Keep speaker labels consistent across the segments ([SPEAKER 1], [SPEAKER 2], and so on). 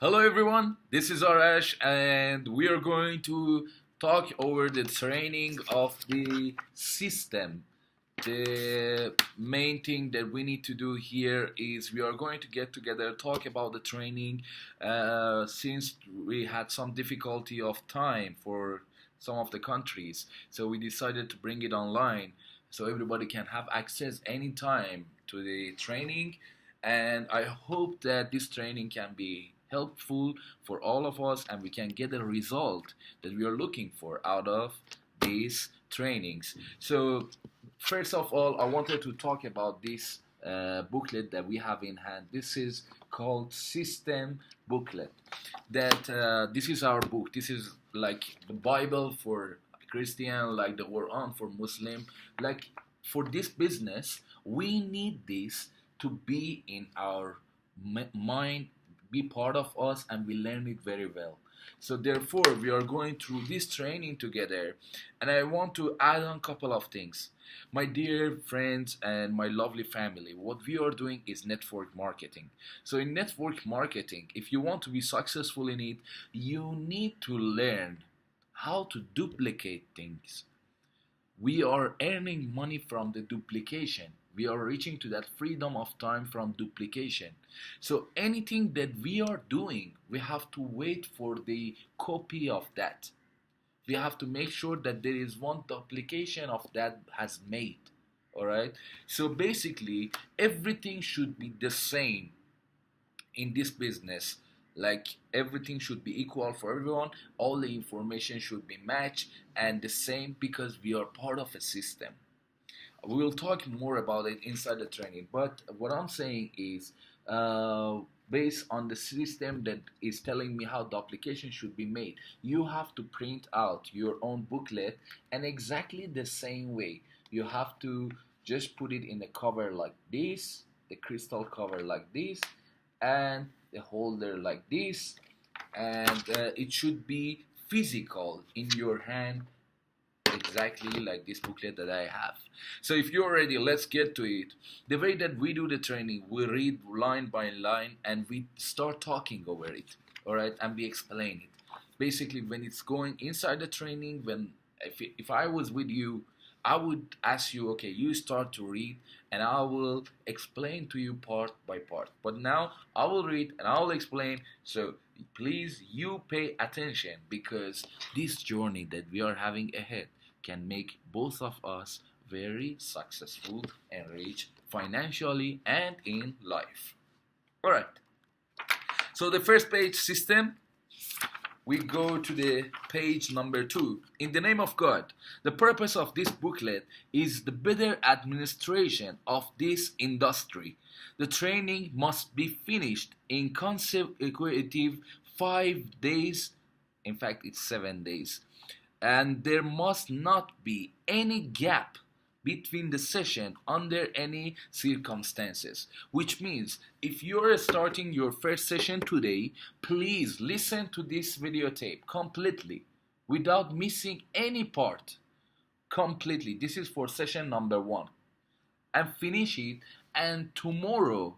[SPEAKER 1] Hello everyone, this is Arash and we are going to talk over the training of the system. The main thing that we need to do here is we are going to get together, talk about the training since we had some difficulty of time for some of the countries. So we decided to bring it online so everybody can have access anytime to the training, and I hope that this training can be helpful for all of us and we can get a result that we are looking for out of these trainings. So first of all, I wanted to talk about this booklet that we have in hand. This is called System Booklet. That this is our book. This is like the Bible for Christian, like the Quran for Muslim. Like for this business, we need this to be in our mind, be part of us, and we learn it very well. So therefore, we are going through this training together, and I want to add on a couple of things. My dear friends and my lovely family, what we are doing is network marketing. So in network marketing, if you want to be successful in it, you need to learn how to duplicate things. We are earning money from the duplication. We are reaching to that freedom of time from duplication. So anything that we are doing, we have to wait for the copy of that. We have to make sure that there is one duplication of that has made. All right. So basically, everything should be the same in this business. Like everything should be equal for everyone, all the information should be matched and the same because we are part of a system. We will talk more about it inside the training, but what I'm saying is based on the system that is telling me how the application should be made, you have to print out your own booklet and exactly the same way you have to just put it in the cover like this, the crystal cover like this, and the holder like this, and it should be physical in your hand exactly like this booklet that I have. So if you're ready, let's get to it. The way that we do the training, we read line by line and we start talking over it, all right, and we explain it. Basically, when it's going inside the training, when if I was with you, I would ask you, okay, you start to read, and I will explain to you part by part. But now I will read and I will explain. So please, you pay attention because this journey that we are having ahead can make both of us very successful and rich financially and in life. All right. So the first page, system, we go to the page number 2. In the name of God, the purpose of this booklet is the better administration of this industry. The training must be finished in consecutive 5 days. In fact, it's 7 days. And there must not be any gap between the session under any circumstances, which means if you're starting your first session today, please listen to this videotape completely without missing any part. Completely, this is for session number 1, and finish it, and tomorrow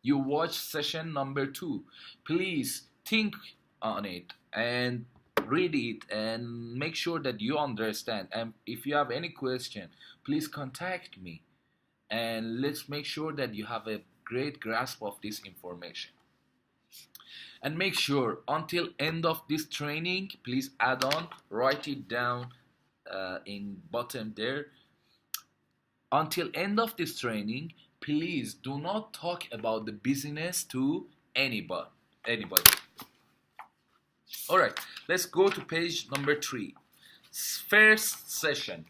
[SPEAKER 1] you watch session number 2. Please think on it and read it and make sure that you understand, and if you have any question, please contact me and let's make sure that you have a great grasp of this information. And make sure until end of this training, please add on, write it down in bottom there. Until end of this training, please do not talk about the business to anybody. All right, let's go to page number 3. First session.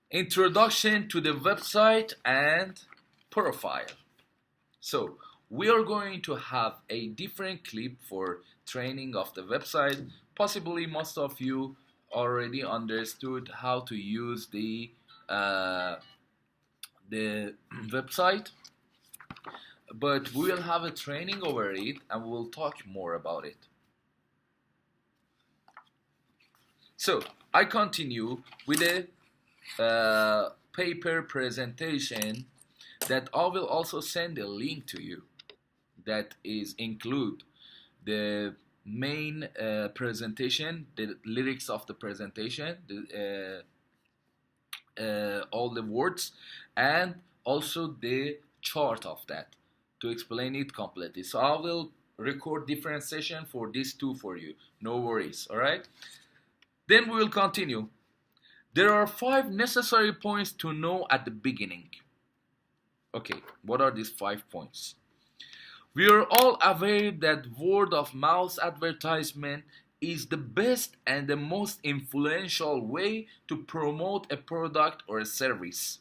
[SPEAKER 1] Introduction to the website and profile. So we are going to have a different clip for training of the website. Possibly most of you already understood how to use the website, but we will have a training over it and we'll talk more about it. So I continue with a paper presentation that I will also send a link to you that is include the main presentation, the lyrics of the presentation, all the words, and also the chart of that to explain it completely. So I will record different session for these two for you. No worries, all right? Then we will continue. There are 5 necessary points to know at the beginning. Okay, what are these 5 points? We are all aware that word of mouth advertisement is the best and the most influential way to promote a product or a service.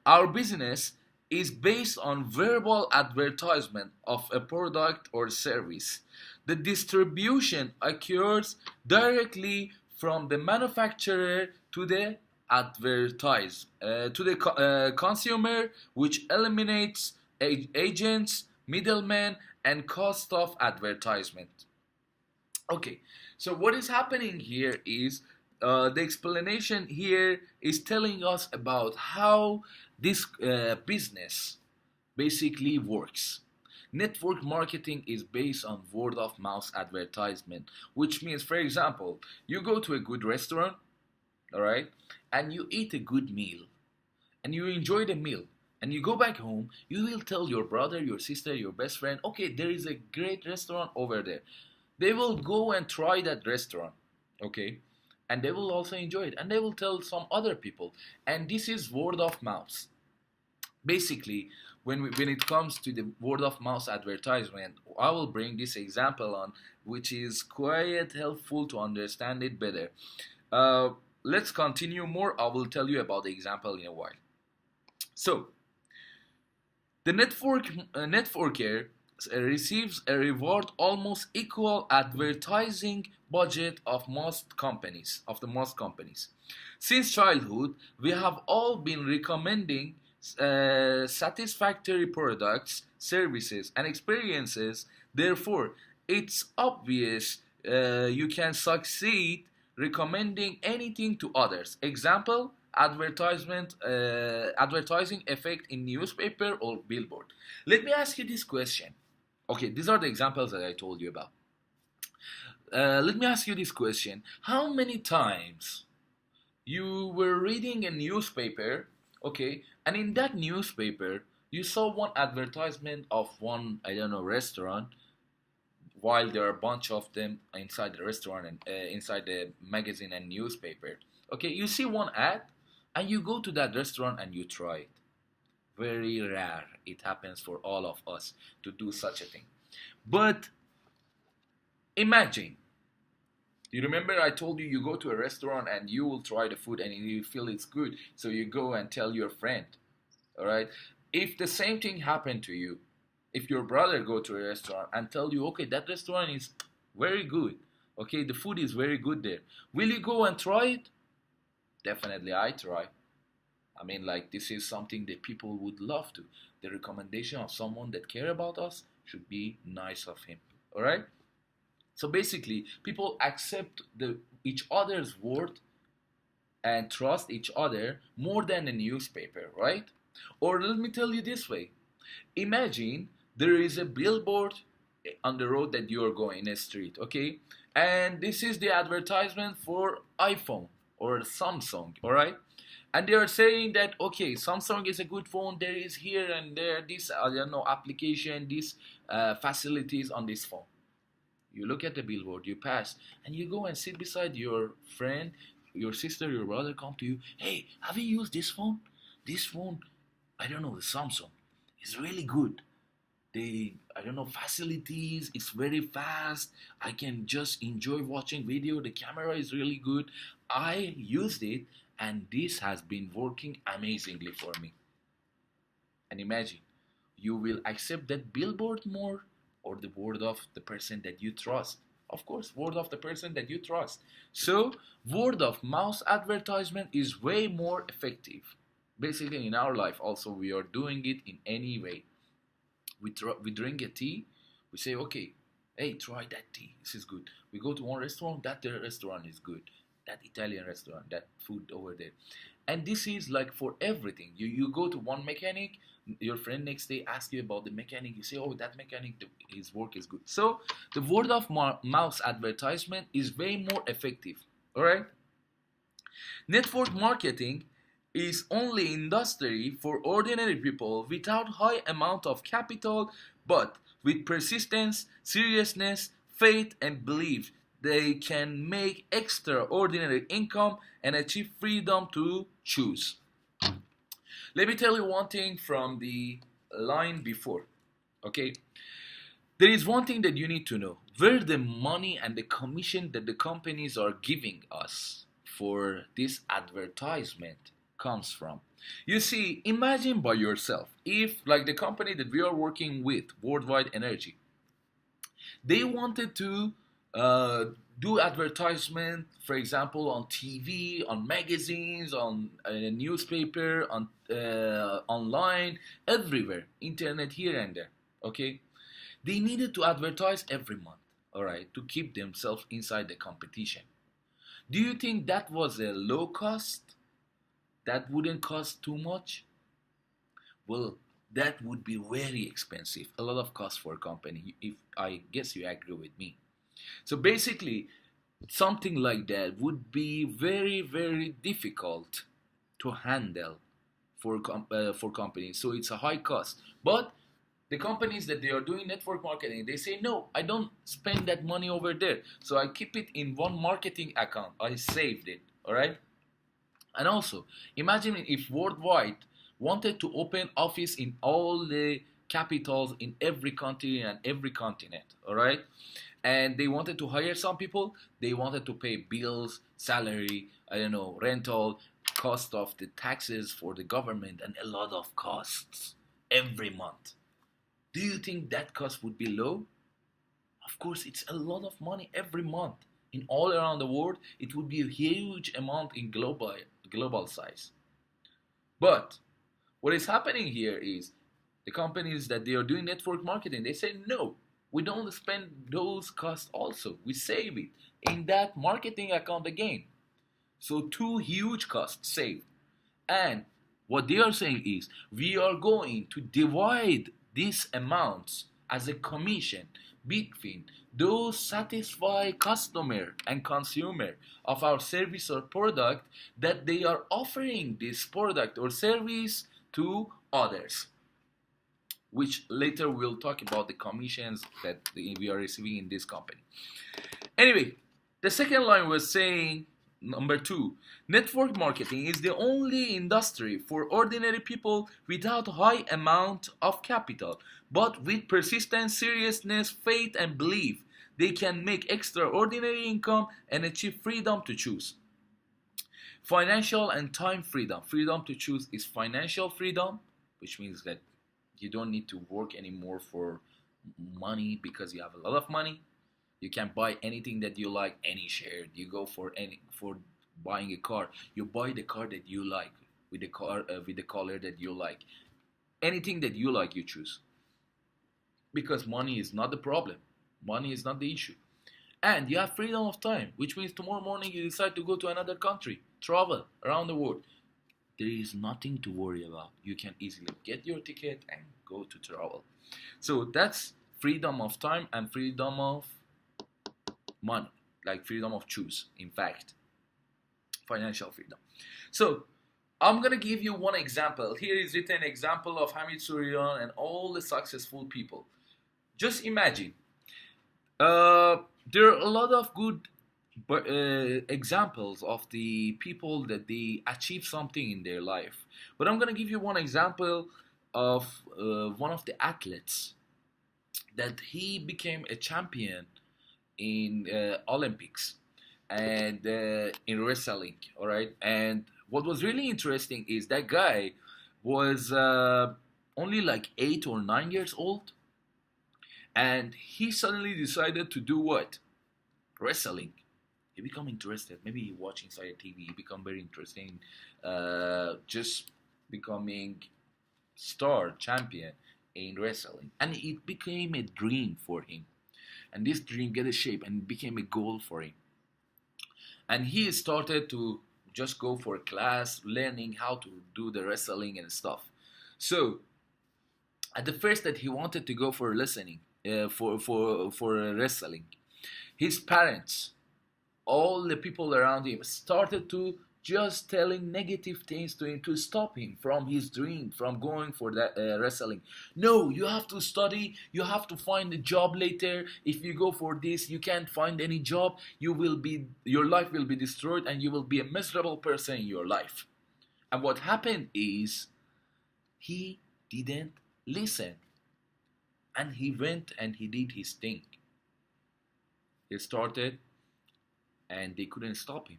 [SPEAKER 1] Our business is based on verbal advertisement of a product or service. The distribution occurs directly from the manufacturer to the consumer, which eliminates agents, middlemen, and cost of advertisement. Okay, so what is happening here is the explanation here is telling us about how this business basically works. Network marketing is based on word of mouth advertisement, which means, for example, you go to a good restaurant, all right, and you eat a good meal, and you enjoy the meal, and you go back home, you will tell your brother, your sister, your best friend, okay, there is a great restaurant over there. They will go and try that restaurant, okay, and they will also enjoy it, and they will tell some other people, and this is word of mouth. Basically, when it comes to the word of mouth advertisement, I will bring this example on, which is quite helpful to understand it better. Let's continue more. I will tell you about the example in a while. So, the networker receives a reward almost equal advertising budget of most companies. Since childhood, we have all been recommending satisfactory products, services, and experiences. Therefore, it's obvious you can succeed recommending anything to others. Example: advertising effect in newspaper or billboard. Let me ask you this question. Okay, these are the examples that I told you about. Let me ask you this question. How many times you were reading a newspaper, okay, and in that newspaper you saw one advertisement of one, I don't know, restaurant, while there are a bunch of them inside the restaurant and inside the magazine and newspaper. Okay, you see one ad and you go to that restaurant and you try it. Very rare it happens for all of us to do such a thing. But imagine, you remember I told you, you go to a restaurant and you will try the food and you feel it's good, so you go and tell your friend. All right, if the same thing happened to you, if your brother go to a restaurant and tell you, okay, that restaurant is very good, okay, the food is very good there, will you go and try it? Definitely I try. I mean, like, this is something that people would love to. The recommendation of someone that care about us should be nice of him. All right. So basically, people accept each other's word and trust each other more than a newspaper, right? Or let me tell you this way. Imagine there is a billboard on the road that you are going in a street, okay? And this is the advertisement for iPhone or Samsung, all right? And they are saying that, okay, Samsung is a good phone, there is here and there this, I don't know, application, these facilities on this phone. You look at the billboard, you pass, and you go and sit beside your friend, your sister, your brother, come to you, hey, have you used this phone? This phone, I don't know, the Samsung, is really good. I don't know, facilities, it's very fast, I can just enjoy watching video, the camera is really good. I used it, and this has been working amazingly for me. And imagine, you will accept that billboard more, or the word of the person that you trust? Of course, word of the person that you trust. So, word of mouth advertisement is way more effective. Basically, in our life also, we are doing it in any way. We drink a tea, we say, okay, hey, try that tea, this is good. We go to one restaurant, that restaurant is good. That Italian restaurant, that food over there. And this is like for everything. You go to one mechanic, your friend next day asks you about the mechanic, you say, oh, that mechanic, his work is good. So the word of mouth advertisement is way more effective. All right. Network marketing is only industry for ordinary people without high amount of capital, but with persistence, seriousness, faith, and belief, they can make extraordinary income and achieve freedom to choose. Let me tell you one thing from the line before. Okay, there is one thing that you need to know: where the money and the commission that the companies are giving us for this advertisement comes from. You see, imagine by yourself if, like the company that we are working with, Worldwide Energy, they wanted to uh, do advertisement, for example, on TV, on magazines, on a newspaper, on online, everywhere, internet here and there. Okay, they needed to advertise every month. All right, to keep themselves inside the competition. Do you think that was a low cost? That wouldn't cost too much? Well, that would be very expensive. A lot of cost for a company. If I guess you agree with me. So basically, something like that would be very, very difficult to handle for companies. So it's a high cost. But the companies that they are doing network marketing, they say, no, I don't spend that money over there. So I keep it in one marketing account. I saved it. All right. And also, imagine if Worldwide wanted to open office in all the capitals in every country and every continent, all right? And they wanted to hire some people, they wanted to pay bills, salary, I don't know, rental, cost of the taxes for the government, and a lot of costs every month. Do you think that cost would be low? Of course, it's a lot of money every month. In all around the world, it would be a huge amount in global size. But what is happening here is the companies that they are doing network marketing, they say no, we don't spend those costs also. We save it in that marketing account again. So two huge costs saved. And what they are saying is we are going to divide these amounts as a commission between those satisfied customer and consumer of our service or product that they are offering this product or service to others, which later we'll talk about the commissions that we are receiving in this company. Anyway, the second line was saying, number two, network marketing is the only industry for ordinary people without high amount of capital, but with persistence, seriousness, faith, and belief, they can make extraordinary income and achieve freedom to choose. Financial and time freedom. Freedom to choose is financial freedom, which means that you don't need to work anymore for money because you have a lot of money. You can buy anything that you like, any share. You go for buying a car. You buy the car that you like with the color that you like. Anything that you like, you choose. Because money is not the problem. Money is not the issue. And you have freedom of time, which means tomorrow morning you decide to go to another country, travel around the world. There is nothing to worry about. You can easily get your ticket and go to travel. So that's freedom of time and freedom of money, like freedom of choose, in fact, financial freedom. So I'm gonna give you one example. Here is written example of Hamid Surian and all the successful people. Just imagine, there are a lot of good examples of the people that they achieve something in their life. But I'm gonna give you one example of one of the athletes that he became a champion in Olympics and in wrestling. All right, and what was really interesting is that guy was only like 8 or 9 years old, and he suddenly decided to do what? Wrestling. He become interested. Maybe he watch inside TV. He become very interesting. Just becoming star champion in wrestling, and it became a dream for him. And this dream get a shape and became a goal for him. And he started to just go for a class learning how to do the wrestling and stuff. So at the first that he wanted to go for listening, for wrestling, his parents, all the people around him started to just telling negative things to him to stop him from his dream, from going for that wrestling. No, you have to study, you have to find a job later. If you go for this, you can't find any job, your life will be destroyed and you will be a miserable person in your life. And what happened is he didn't listen, and he went and he did his thing. He started, and they couldn't stop him.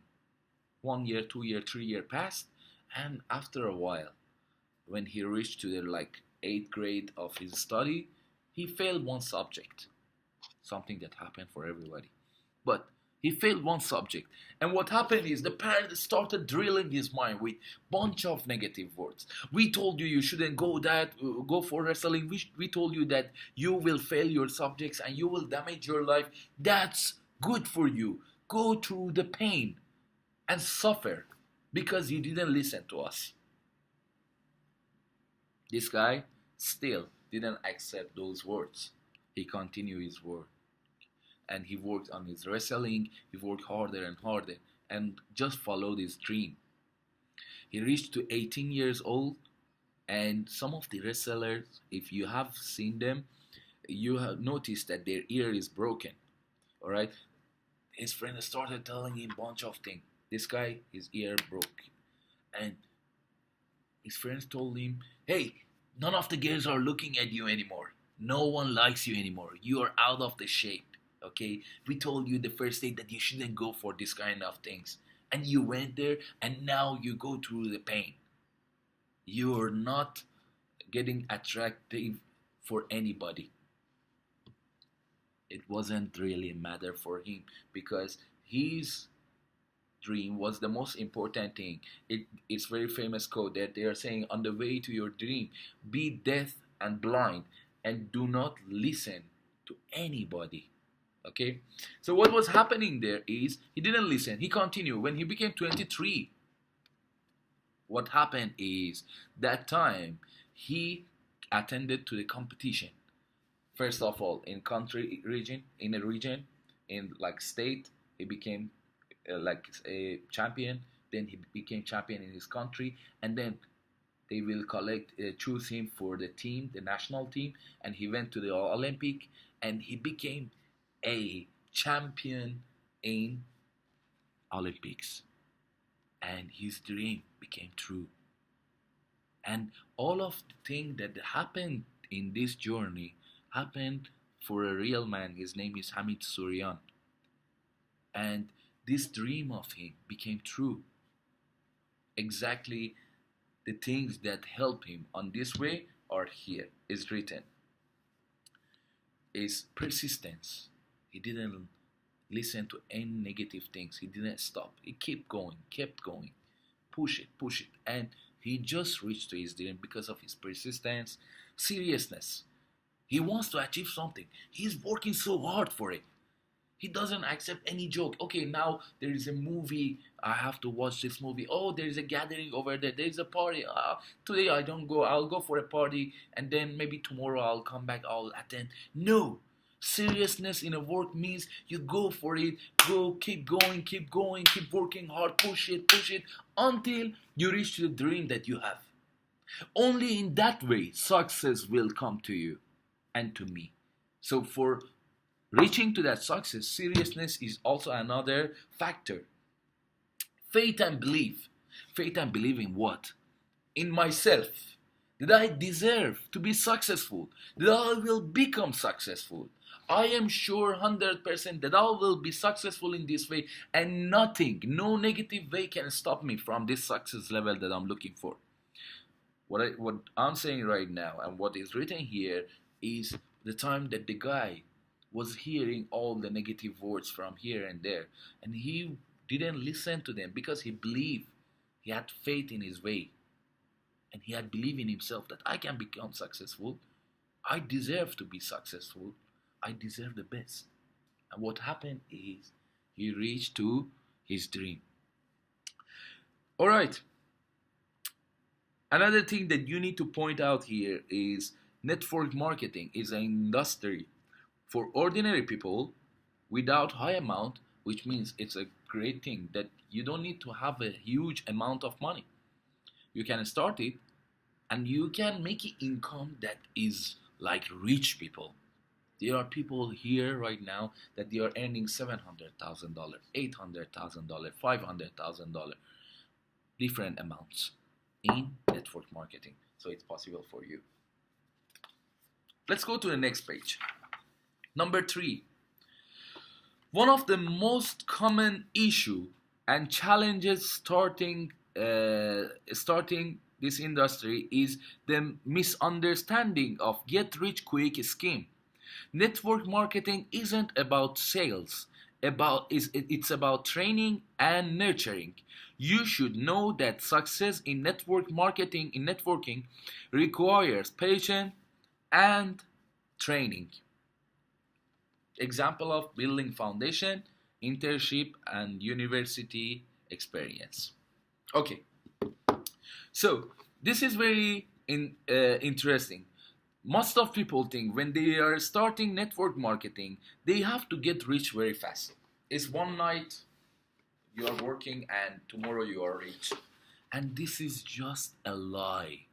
[SPEAKER 1] 1 year, 2 year, 3 year passed, and after a while, when he reached to the like 8th grade of his study, he failed one subject. Something that happened for everybody. But he failed one subject. And what happened is the parents started drilling his mind with bunch of negative words. We told you you shouldn't go for wrestling. We told you that you will fail your subjects and you will damage your life. That's good for you. Go through the pain and suffer because you didn't listen to us. This guy still didn't accept those words. He continued his work, and he worked on his wrestling. He worked harder and harder and just followed his dream. He reached to 18 years old, and some of the wrestlers, if you have seen them, you have noticed that their ear is broken. All right, his friend started telling him a bunch of things. This guy, his ear broke, and his friends told him, "Hey, none of the girls are looking at you anymore. No one likes you anymore. You are out of the shape. Okay, we told you the first day that you shouldn't go for this kind of things, and you went there, and now you go through the pain. You're not getting attractive for anybody." It wasn't really a matter for him because his dream was the most important thing. It's very famous quote that they are saying, on the way to your dream, be deaf and blind and do not listen to anybody. Okay, so what was happening there is he didn't listen. He continued. When he became 23, what happened is that time he attended to the competition. First of all, in country region, in a region, in like state, he became like a champion. Then he became champion in his country, and then they will choose him for the team, the national team, and he went to the Olympic, and he became a champion in Olympics, and his dream became true. And all of the things that happened in this journey happened for a real man. His name is Hamid Suryan, and this dream of him became true. Exactly the things that help him on this way are here. Is written. Is persistence. He didn't listen to any negative things. He didn't stop. He kept going, push it, and he just reached to his dream because of his persistence, seriousness. He wants to achieve something. He's working so hard for it. He doesn't accept any joke. Okay, now there is a movie. I have to watch this movie. Oh, there is a gathering over there. There is a party. Today I don't go. I'll go for a party, and then maybe tomorrow I'll come back. I'll attend. No. Seriousness in a work means you go for it. Go, keep going, keep working hard. Push it until you reach the dream that you have. Only in that way success will come to you and to me. So for reaching to that success, seriousness is also another factor. Faith and belief. Faith and belief in what? In myself. That I deserve to be successful. That I will become successful. I am sure 100% that I will be successful in this way, and nothing, no negative way can stop me from this success level that I'm looking for. What I'm saying right now and what is written here is the time that the guy was hearing all the negative words from here and there, and he didn't listen to them because he believed, he had faith in his way, and he had believed in himself that I can become successful. I deserve to be successful. I deserve the best. And what happened is he reached to his dream. All right. Another thing that you need to point out here is network marketing is an industry for ordinary people without high amount, which means it's a great thing that you don't need to have a huge amount of money. You can start it and you can make an income that is like rich people. There are people here right now that they are earning $700,000, $800,000, $500,000, different amounts in network marketing. So it's possible for you. Let's go to the next page. Number 3. One of the most common issue and challenges starting this industry is the misunderstanding of get rich quick scheme. Network marketing isn't about sales. It's about training and nurturing. You should know that success in networking requires patience and training. Example of building foundation, internship, and university experience. Okay, so this is very interesting. Most of people think when they are starting network marketing, they have to get rich very fast. It's one night you are working and tomorrow you are rich. And this is just a lie.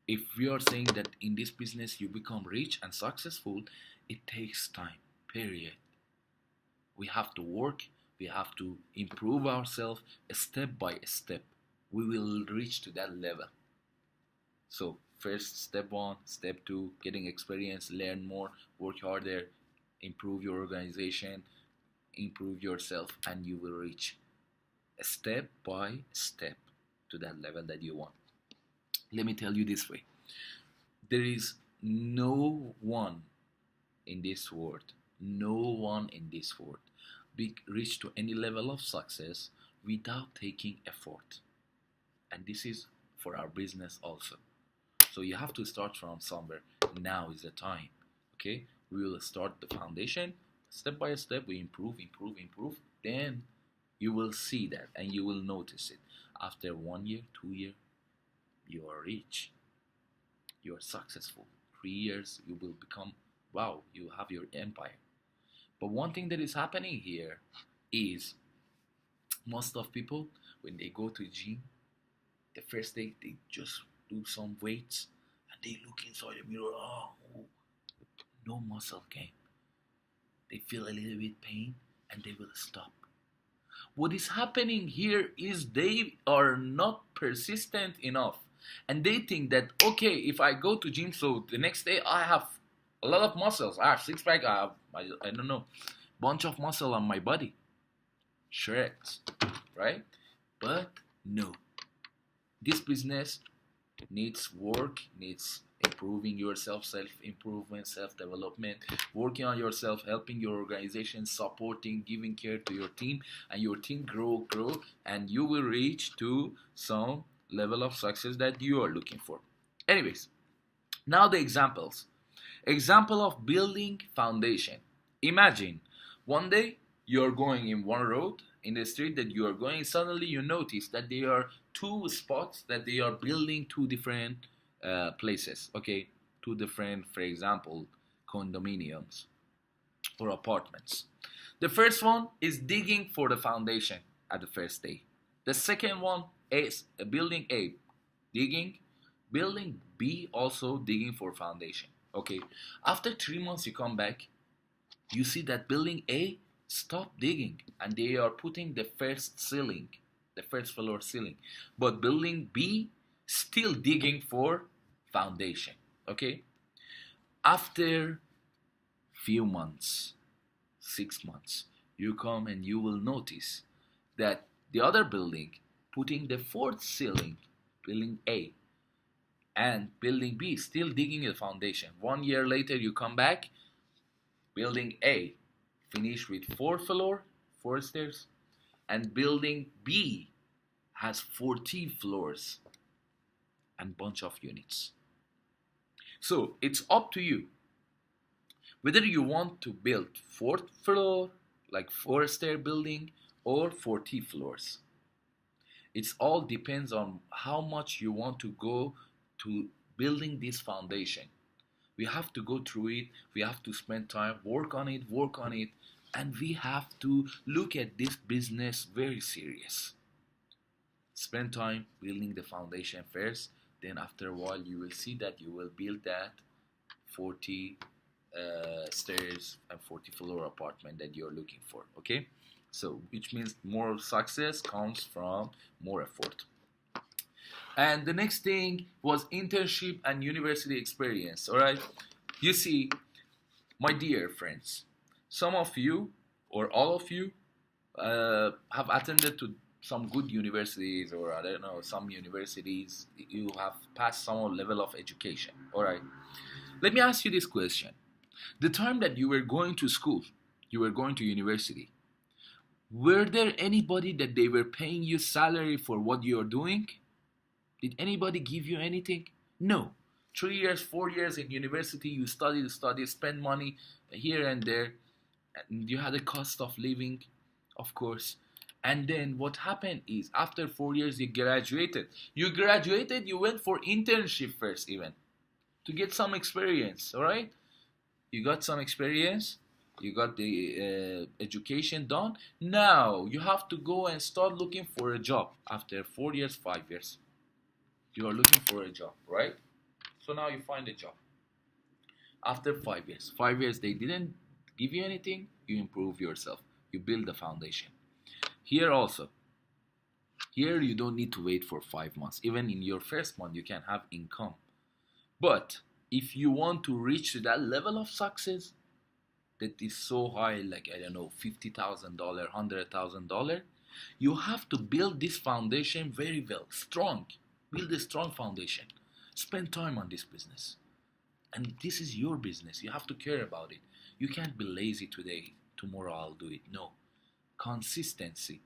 [SPEAKER 1] If we are saying that in this business you become rich and successful, it takes time, period. We have to work, we have to improve ourselves step by step. We will reach to that level. So first, step 1, step 2, getting experience, learn more, work harder, improve your organization, improve yourself, and you will reach step by step to that level that you want. Let me tell you this way. There is no one in this world reach to any level of success without taking effort. And this is for our business also. So you have to start from somewhere. Now is the time. Okay? We will start the foundation. Step by step, we improve. Then you will see that and you will notice it. After 1 year, 2 years, you are rich. You are successful. 3 years, you will become, wow, you have your empire. But one thing that is happening here is most of people, when they go to gym, the first day they just do some weights and they look inside the mirror, no muscle gain. They feel a little bit pain and they will stop. What is happening here is they are not persistent enough. And they think that, okay, if I go to gym, so the next day I have a lot of muscles. I have six pack, I don't know, bunch of muscle on my body. Shreds, right? But no. This business needs work, needs improving yourself, self-improvement, self-development, working on yourself, helping your organization, supporting, giving care to your team, and your team grow, and you will reach to some level of success that you are looking for. Anyways, now the examples. Example of building foundation. Imagine one day you are going in one road in the street that you are going, suddenly you notice that there are two spots that they are building two different places, okay, two different, for example, condominiums or apartments. The first one is digging for the foundation at the first day. The second one is building A, digging, building B also digging for foundation. Okay, after 3 months you come back, you see that building A stopped digging and they are putting the first floor ceiling, but building B still digging for foundation. Okay, after few months, 6 months, you come and you will notice that the other building putting the fourth ceiling, building A, and building B still digging the foundation. 1 year later you come back, building A finished with 4th floor, 4 stairs, and building B has 14 floors and bunch of units. So it's up to you whether you want to build 4th floor, like 4-stair building, or 40 floors. It's all depends on how much you want to go to building this foundation. We have to go through it. We have to spend time, work on it, and we have to look at this business very serious. Spend time building the foundation first. Then after a while, you will see that you will build that 40 stairs and 40 floor apartment that you're looking for. Okay, so which means more success comes from more effort. And the next thing was internship and university experience. All right, you see, my dear friends, some of you or all of you have attended to some good universities, or I don't know, some universities. You have passed some level of education. All right, let me ask you this question: the time that you were going to school, you were going to university, were there anybody that they were paying you salary for what you're doing? Did anybody give you anything? No. 3 years, 4 years in university, you study, spend money here and there, and you had a cost of living, of course. And then what happened is, after 4 years, you graduated. You went for internship first, even to get some experience. All right, you got some experience. You got the education done. Now you have to go and start looking for a job after 4 years, 5 years. You are looking for a job, right? So now you find a job. After 5 years, 5 years they didn't give you anything, you improve yourself. You build the foundation. Here also, here you don't need to wait for 5 months. Even in your first month, you can have income. But if you want to reach that level of success that is so high, like, I don't know, $50,000, $100,000, you have to build this foundation very well, strong. Build a strong foundation. Spend time on this business. And this is your business. You have to care about it. You can't be lazy today. Tomorrow I'll do it. No. Consistency.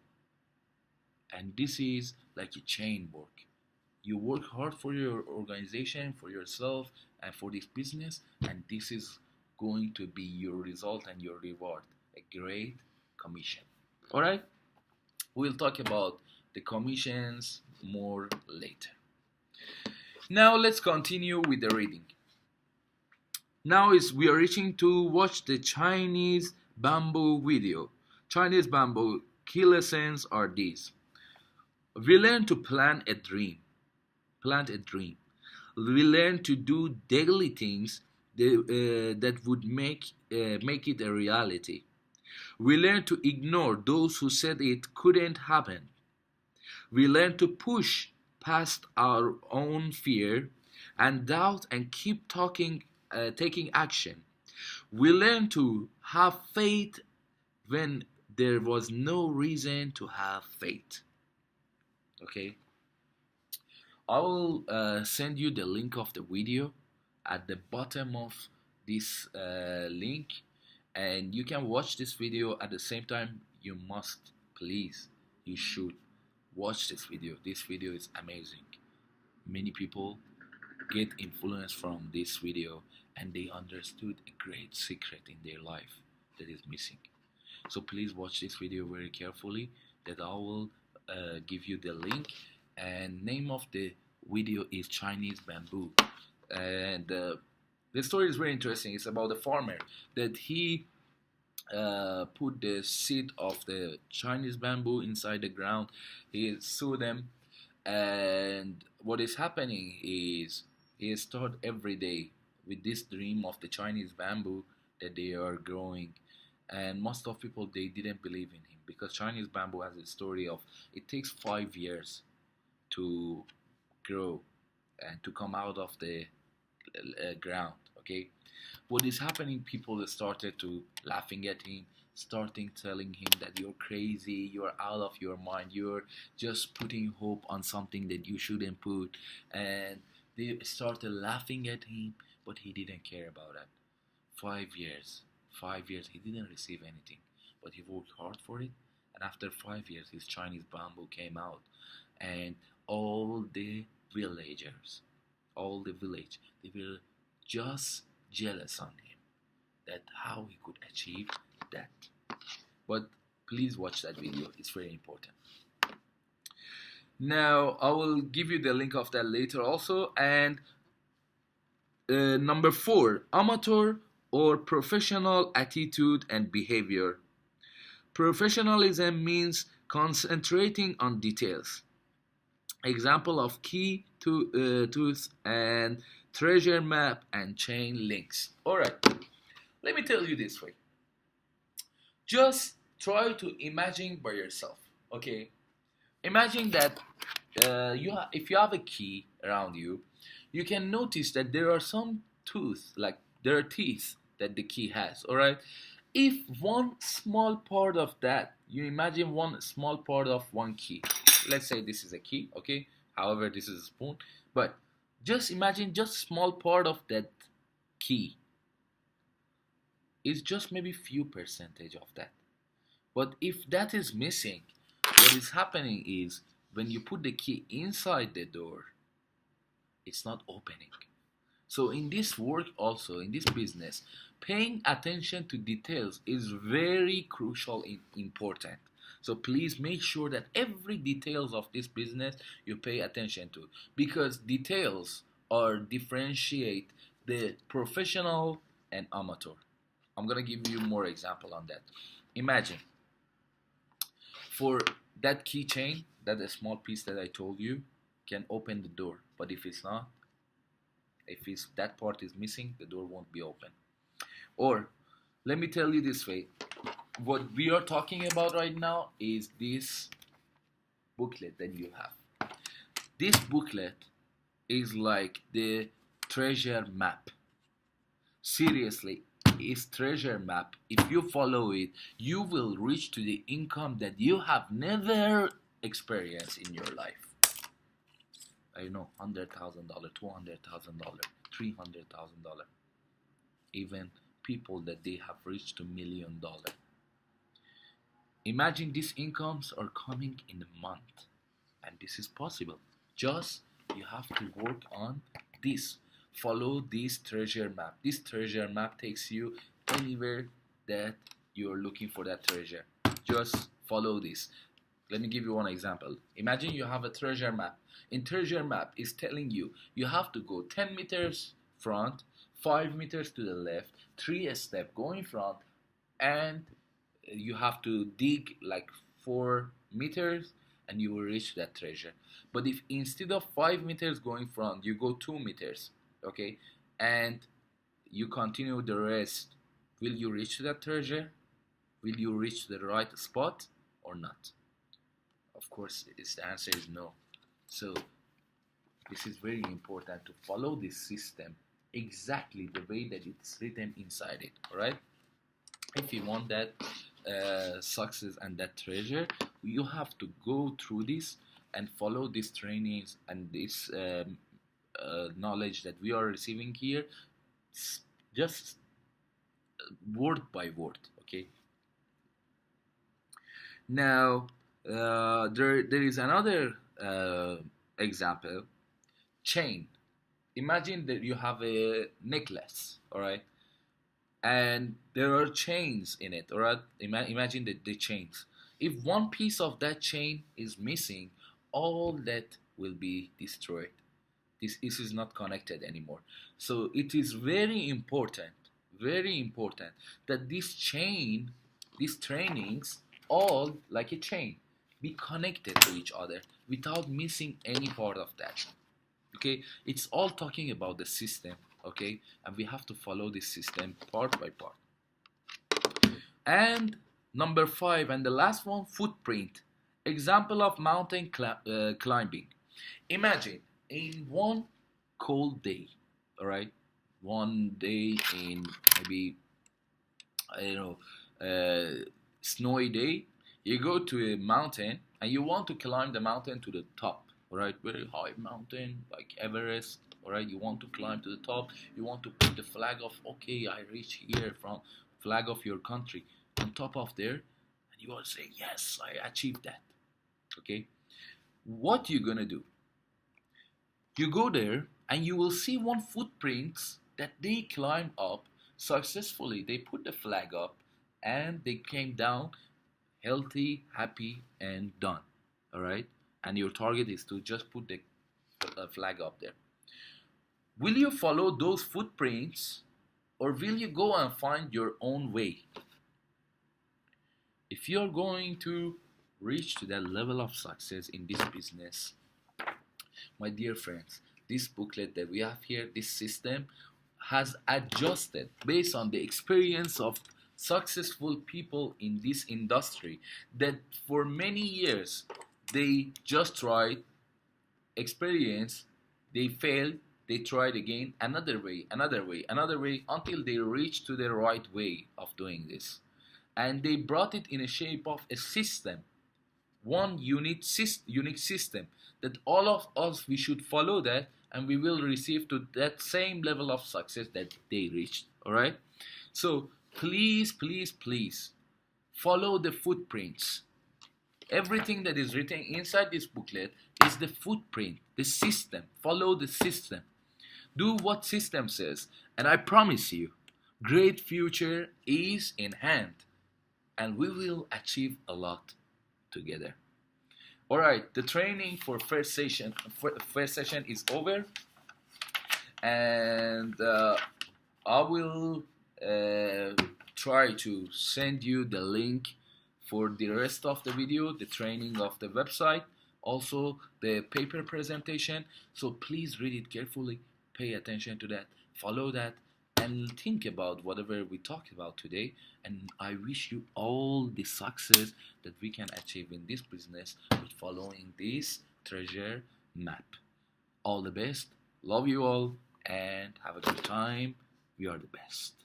[SPEAKER 1] And this is like a chain work. You work hard for your organization, for yourself, and for this business. And this is going to be your result and your reward. A great commission. Alright? We'll talk about the commissions more later. Now let's continue with the reading. Now we are reaching to watch the Chinese bamboo video. Chinese bamboo key lessons are these. We learn to plan a dream. Plant a dream. We learn to do daily things that would make it a reality. We learn to ignore those who said it couldn't happen. We learn to push past our own fear and doubt and keep taking action. We learn to have faith when there was no reason to have faith. Okay? I will send you the link of the video at the bottom of this link, and you can watch this video at the same time. You must, please, you should watch this video. This video is amazing. Many people get influence from this video, and they understood a great secret in their life that is missing. So please watch this video very carefully, that I will give you the link. And name of the video is Chinese bamboo. And the story is very interesting. It's about a farmer that he put the seed of the Chinese bamboo inside the ground. He sowed them, and what is happening is he start every day with this dream of the Chinese bamboo that they are growing. And most of people, they didn't believe in him, because Chinese bamboo has a story of it takes 5 years to grow and to come out of the ground. Okay, what is happening, people started to laughing at him, starting telling him that you're crazy, you're out of your mind, you're just putting hope on something that you shouldn't put. And they started laughing at him, but he didn't care about that. 5 years he didn't receive anything, but he worked hard for it. And after 5 years, his Chinese bamboo came out, and all the villagers, all the village, they were just jealous on him, that how he could achieve that. But please watch that video, it's very important. Now I will give you the link of that later also. And number 4, amateur or professional attitude and behavior. Professionalism means concentrating on details. Example of key to tooth and treasure map and chain links. All right, let me tell you this way. Just try to imagine by yourself. Okay, imagine that if you have a key around you, you can notice that there are some tooth, like there are teeth that the key has. All right, if one small part of that, you imagine one small part of one key. Let's say this is a key, okay? However, this is a spoon, but just imagine just small part of that key is just maybe few percentage of that. But if that is missing, what is happening is when you put the key inside the door, it's not opening. So in this work also, in this business, paying attention to details is very crucial and important. So please make sure that every details of this business you pay attention to, because details are differentiate the professional and amateur. I'm gonna give you more example on that. Imagine for that keychain, that a small piece that I told you can open the door, but if it's not, if that part is missing, the door won't be open. Or let me tell you this way, what we are talking about right now is this booklet that you have. This booklet is like the treasure map. Seriously, it's treasure map. If you follow it, you will reach to the income that you have never experienced in your life. I know, $100,000, $200,000, $300,000. Even people that they have reached $1 million. Imagine these incomes are coming in a month, and this is possible. Just you have to work on this. Follow this treasure map. This treasure map takes you anywhere that you're looking for that treasure. Just follow this. Let me give you one example. Imagine you have a treasure map. In treasure map is telling you you have to go 10 meters front, 5 meters to the left, 3 steps going front, and you have to dig like 4 meters and you will reach that treasure. But if instead of 5 meters going front, you go 2 meters, okay, and you continue the rest, will you reach that treasure? Will you reach the right spot or not? Of course, the answer is no. So this is very important to follow this system exactly the way that it's written inside it. All right. If you want that success and that treasure, you have to go through this and follow these trainings and this knowledge that we are receiving here, just word by word. Okay. Now there is another example. Chain. Imagine that you have a necklace, all right, and there are chains in it, all right. Imagine the chains. If one piece of that chain is missing, all that will be destroyed. This is not connected anymore. So it is very important that this chain, these trainings, all like a chain, be connected to each other without missing any part of that. Okay, it's all talking about the system. Okay, and we have to follow this system part by part. And number 5 and the last one, footprint. Example of mountain climbing. Imagine in one cold day, all right, one day in maybe, I don't know, snowy day, you go to a mountain and you want to climb the mountain to the top. All right, very high mountain like Everest. All right, you want to climb to the top. You want to put the flag of, okay, I reach here, from flag of your country on top of there, and you will say, yes, I achieved that. Okay, what you gonna do? You go there and you will see one footprints that they climbed up successfully. They put the flag up and they came down healthy, happy, and done. All right. and your target is to just put the flag up there. Will you follow those footprints, or will you go and find your own way? If you're going to reach to that level of success in this business, my dear friends, this booklet that we have here, this system, has adjusted based on the experience of successful people in this industry that for many years they just tried, experienced, they failed, they tried again, another way, until they reached to the right way of doing this. And they brought it in a shape of a system, one unique system that all of us, we should follow that, and we will receive to that same level of success that they reached. All right, so please follow the footprints. Everything that is written inside this booklet is the footprint, the system. Follow the system, do what system says, and I promise you, great future is in hand, and we will achieve a lot together. All right, the training for first session is over, and I will try to send you the link for the rest of the video, the training of the website, also the paper presentation. So please read it carefully, pay attention to that, follow that, and think about whatever we talked about today. And I wish you all the success that we can achieve in this business with following this treasure map. All the best, love you all, and have a good time. We are the best.